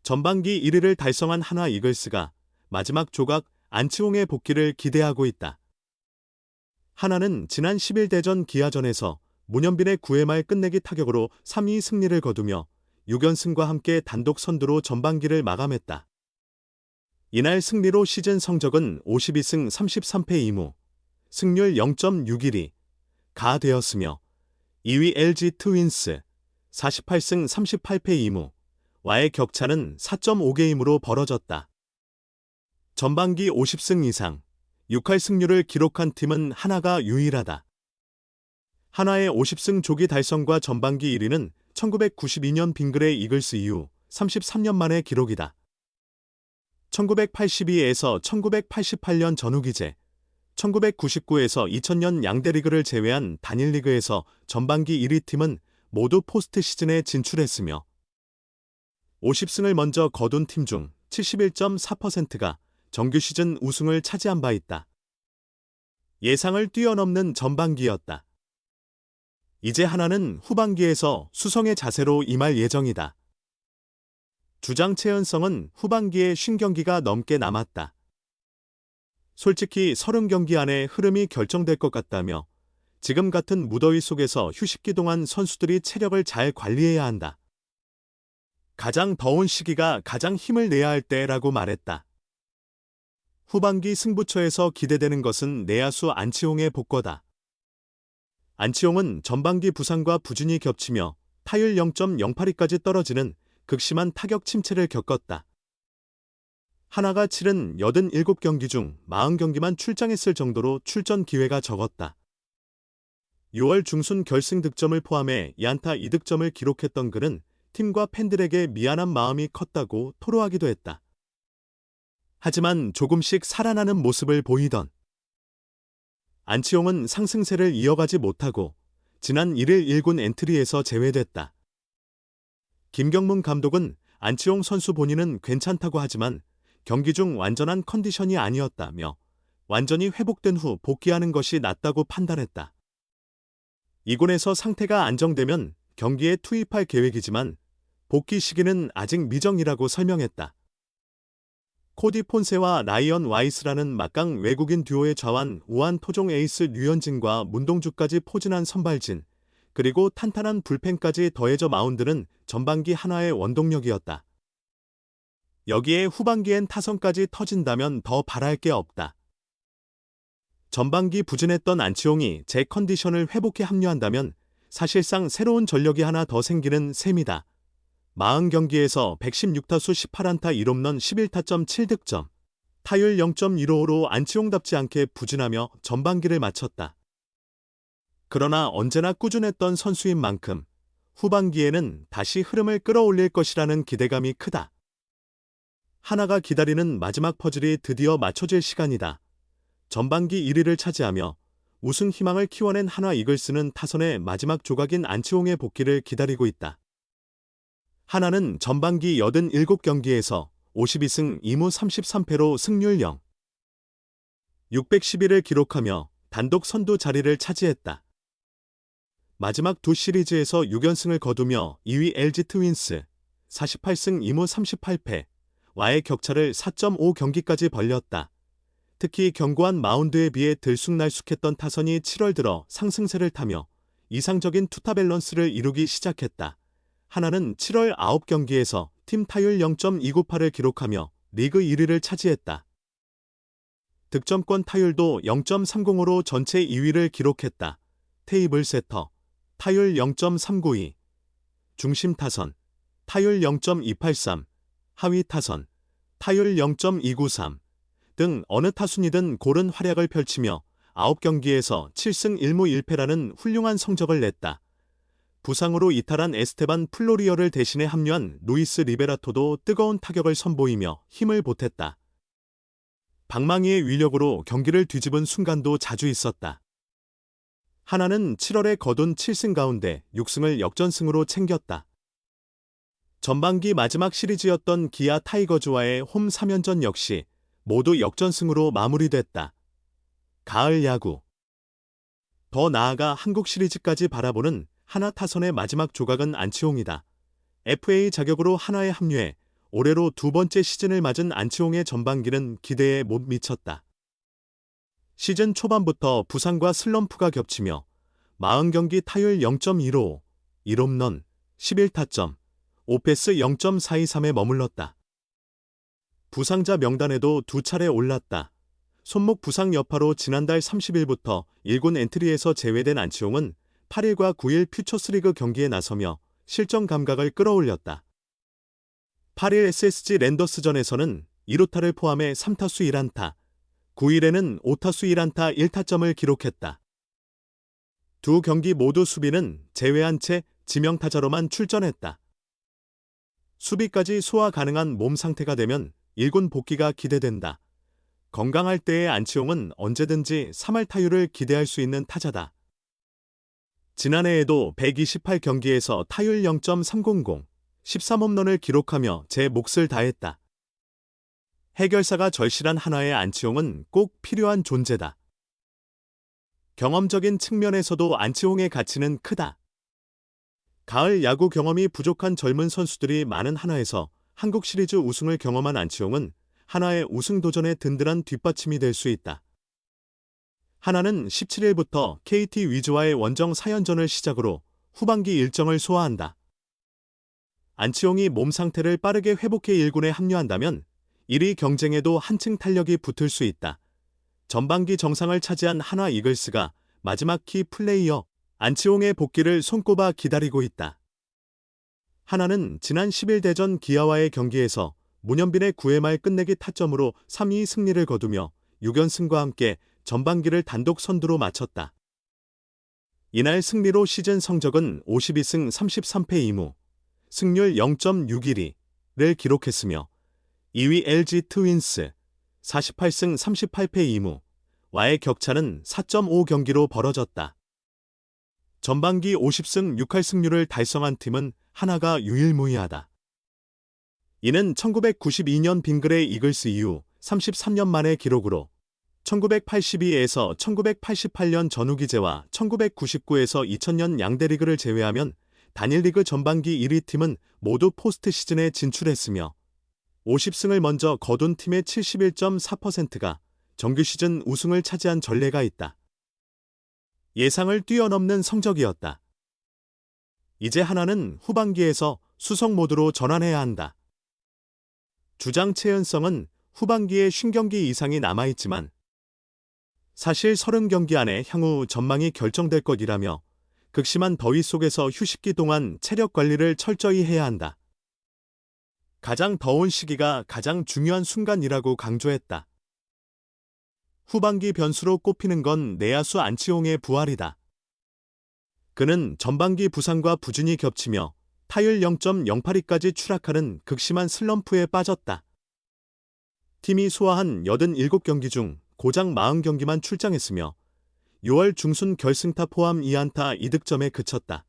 전반기 1위를 달성한 한화 이글스가 마지막 조각 안치홍의 복귀를 기대하고 있다. 한화는 지난 10일 대전 기아전에서 문현빈의 9회 말 끝내기 타격으로 3위 승리를 거두며 6연승과 함께 단독 선두로 전반기를 마감했다. 이날 승리로 시즌 성적은 52승 33패 2무, 승률 0.61가 되었으며 2위 LG 트윈스 48승 38패 2무, 와의 격차는 4.5게임으로 벌어졌다. 전반기 50승 이상 6할 승률을 기록한 팀은 한화가 유일하다. 한화의 50승 조기 달성과 전반기 1위는 1992년 빙그레 이글스 이후 33년 만의 기록이다. 1982에서 1988년 전후기제, 1999에서 2000년 양대리그를 제외한 단일리그에서 전반기 1위 팀은 모두 포스트 시즌에 진출했으며 50승을 먼저 거둔 팀 중 71.4%가 정규 시즌 우승을 차지한 바 있다. 예상을 뛰어넘는 전반기였다. 이제 한화는 후반기에서 수성의 자세로 임할 예정이다. 주장 최은성은 후반기에 50경기가 넘게 남았다. 솔직히 30경기 안에 흐름이 결정될 것 같다며 지금 같은 무더위 속에서 휴식기 동안 선수들이 체력을 잘 관리해야 한다. 가장 더운 시기가 가장 힘을 내야 할 때라고 말했다. 후반기 승부처에서 기대되는 것은 내야수 안치홍의 복거다. 안치홍은 전반기 부상과 부진이 겹치며 타율 0.08까지 떨어지는 극심한 타격 침체를 겪었다. 한화가 치른 87경기 중 40경기만 출장했을 정도로 출전 기회가 적었다. 6월 중순 결승 득점을 포함해 야안타 2득점을 기록했던 그는 팀과 팬들에게 미안한 마음이 컸다고 토로하기도 했다. 하지만 조금씩 살아나는 모습을 보이던 안치홍은 상승세를 이어가지 못하고 지난 1일 1군 엔트리에서 제외됐다. 김경문 감독은 안치홍 선수 본인은 괜찮다고 하지만 경기 중 완전한 컨디션이 아니었다며 완전히 회복된 후 복귀하는 것이 낫다고 판단했다. 2군에서 상태가 안정되면 경기에 투입할 계획이지만 복귀 시기는 아직 미정이라고 설명했다. 코디 폰세와 라이언 와이스라는 막강 외국인 듀오의 좌완 우한 토종 에이스 류현진과 문동주까지 포진한 선발진, 그리고 탄탄한 불펜까지 더해져 마운드는 전반기 한화의 원동력이었다. 여기에 후반기엔 타선까지 터진다면 더 바랄 게 없다. 전반기 부진했던 안치홍이 제 컨디션을 회복해 합류한다면 사실상 새로운 전력이 하나 더 생기는 셈이다. 40경기에서 116타수 18안타 1홈런 11타점 7득점, 타율 0.15로 안치홍답지 않게 부진하며 전반기를 마쳤다. 그러나 언제나 꾸준했던 선수인 만큼 후반기에는 다시 흐름을 끌어올릴 것이라는 기대감이 크다. 한화가 기다리는 마지막 퍼즐이 드디어 맞춰질 시간이다. 전반기 1위를 차지하며 우승 희망을 키워낸 한화 이글스는 타선의 마지막 조각인 안치홍의 복귀를 기다리고 있다. 한화는 전반기 87경기에서 52승 2무 33패로 승률 0, 611을 기록하며 단독 선두 자리를 차지했다. 마지막 두 시리즈에서 6연승을 거두며 2위 LG 트윈스 48승 2무 38패, 와의 격차를 4.5경기까지 벌렸다. 특히 견고한 마운드에 비해 들쑥날쑥했던 타선이 7월 들어 상승세를 타며 이상적인 투타 밸런스를 이루기 시작했다. 한화는 7월 9경기에서 팀 타율 0.298을 기록하며 리그 1위를 차지했다. 득점권 타율도 0.305로 전체 2위를 기록했다. 테이블 세터, 타율 0.392, 중심 타선, 타율 0.283, 하위 타선, 타율 0.293 등 어느 타순이든 고른 활약을 펼치며 9경기에서 7승 1무 1패라는 훌륭한 성적을 냈다. 부상으로 이탈한 에스테반 플로리어를 대신해 합류한 루이스 리베라토도 뜨거운 타격을 선보이며 힘을 보탰다. 방망이의 위력으로 경기를 뒤집은 순간도 자주 있었다. 한화는 7월에 거둔 7승 가운데 6승을 역전승으로 챙겼다. 전반기 마지막 시리즈였던 기아 타이거즈와의 홈 3연전 역시 모두 역전승으로 마무리됐다. 가을 야구. 더 나아가 한국 시리즈까지 바라보는 한화 타선의 마지막 조각은 안치홍이다. FA 자격으로 한화에 합류해 올해로 두 번째 시즌을 맞은 안치홍의 전반기는 기대에 못 미쳤다. 시즌 초반부터 부상과 슬럼프가 겹치며 40경기 타율 0.15, 1홈런, 11타점, 오패스 0.423에 머물렀다. 부상자 명단에도 두 차례 올랐다. 손목 부상 여파로 지난달 30일부터 1군 엔트리에서 제외된 안치홍은 8일과 9일 퓨처스리그 경기에 나서며 실전 감각을 끌어올렸다. 8일 SSG 랜더스전에서는 1호타를 포함해 3타수 1안타, 9일에는 5타수 1안타 1타점을 기록했다. 두 경기 모두 수비는 제외한 채 지명타자로만 출전했다. 수비까지 소화 가능한 몸 상태가 되면 1군 복귀가 기대된다. 건강할 때의 안치홍은 언제든지 3할 타율을 기대할 수 있는 타자다. 지난해에도 128경기에서 타율 0.300, 13홈런을 기록하며 제 몫을 다했다. 해결사가 절실한 한화의 안치홍은 꼭 필요한 존재다. 경험적인 측면에서도 안치홍의 가치는 크다. 가을 야구 경험이 부족한 젊은 선수들이 많은 한화에서 한국 시리즈 우승을 경험한 안치홍은 한화의 우승 도전에 든든한 뒷받침이 될 수 있다. 한화는 17일부터 KT 위즈와의 원정 4연전을 시작으로 후반기 일정을 소화한다. 안치홍이 몸 상태를 빠르게 회복해 1군에 합류한다면 1위 경쟁에도 한층 탄력이 붙을 수 있다. 전반기 정상을 차지한 한화 이글스가 마지막 키 플레이어 안치홍의 복귀를 손꼽아 기다리고 있다. 한화는 지난 10일 대전 기아와의 경기에서 문현빈의 9회 말 끝내기 타점으로 3위 승리를 거두며 6연승과 함께 전반기를 단독 선두로 마쳤다. 이날 승리로 시즌 성적은 52승 33패 2무, 승률 0.612를 기록했으며 2위 LG 트윈스 48승 38패 2무, 와의 격차는 4.5경기로 벌어졌다. 전반기 50승 6할 승률을 달성한 팀은 한화가 유일무이하다. 이는 1992년 빙그레 이글스 이후 33년 만의 기록으로 1982에서 1988년 전후기제와 1999에서 2000년 양대리그를 제외하면 단일 리그 전반기 1위 팀은 모두 포스트 시즌에 진출했으며 50승을 먼저 거둔 팀의 71.4%가 정규 시즌 우승을 차지한 전례가 있다. 예상을 뛰어넘는 성적이었다. 이제 한화는 후반기에서 수성 모드로 전환해야 한다. 주장 최은성은 후반기에 50경기 이상이 남아있지만 사실 30경기 안에 향후 전망이 결정될 것이라며 극심한 더위 속에서 휴식기 동안 체력 관리를 철저히 해야 한다. 가장 더운 시기가 가장 중요한 순간이라고 강조했다. 후반기 변수로 꼽히는 건 내야수 안치홍의 부활이다. 그는 전반기 부상과 부진이 겹치며 타율 0.082까지 추락하는 극심한 슬럼프에 빠졌다. 팀이 소화한 87경기 중 고작 40경기만 출장했으며 6월 중순 결승타 포함 2안타 2득점에 그쳤다.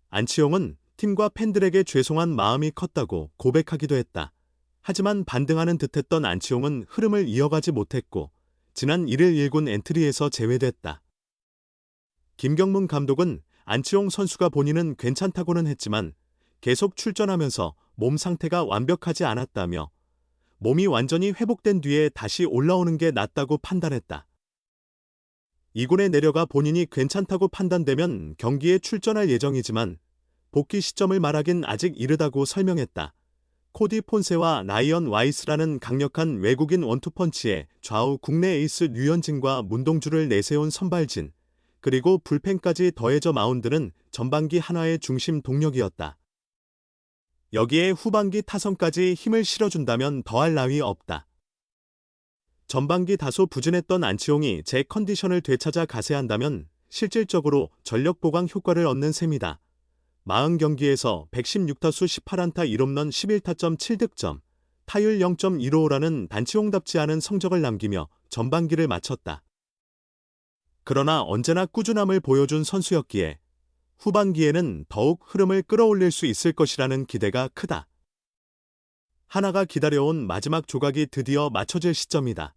안치홍은 팀과 팬들에게 죄송한 마음이 컸다고 고백하기도 했다. 하지만 반등하는 듯했던 안치홍은 흐름을 이어가지 못했고 지난 1일 1군 엔트리에서 제외됐다. 김경문 감독은 안치홍 선수가 본인은 괜찮다고는 했지만 계속 출전하면서 몸 상태가 완벽하지 않았다며 몸이 완전히 회복된 뒤에 다시 올라오는 게 낫다고 판단했다. 2군에 내려가 본인이 괜찮다고 판단되면 경기에 출전할 예정이지만 복귀 시점을 말하긴 아직 이르다고 설명했다. 코디 폰세와 라이언 와이스라는 강력한 외국인 원투펀치에 좌우 국내 에이스 류현진과 문동주를 내세운 선발진, 그리고 불펜까지 더해져 마운드는 전반기 한화의 중심 동력이었다. 여기에 후반기 타선까지 힘을 실어준다면 더할 나위 없다. 전반기 다소 부진했던 안치홍이 제 컨디션을 되찾아 가세한다면 실질적으로 전력 보강 효과를 얻는 셈이다. 40경기에서 116타수 18안타 1홈런 11타점 7득점, 타율 0.155라는 단치홍답지 않은 성적을 남기며 전반기를 마쳤다. 그러나 언제나 꾸준함을 보여준 선수였기에 후반기에는 더욱 흐름을 끌어올릴 수 있을 것이라는 기대가 크다. 한화가 기다려온 마지막 조각이 드디어 맞춰질 시점이다.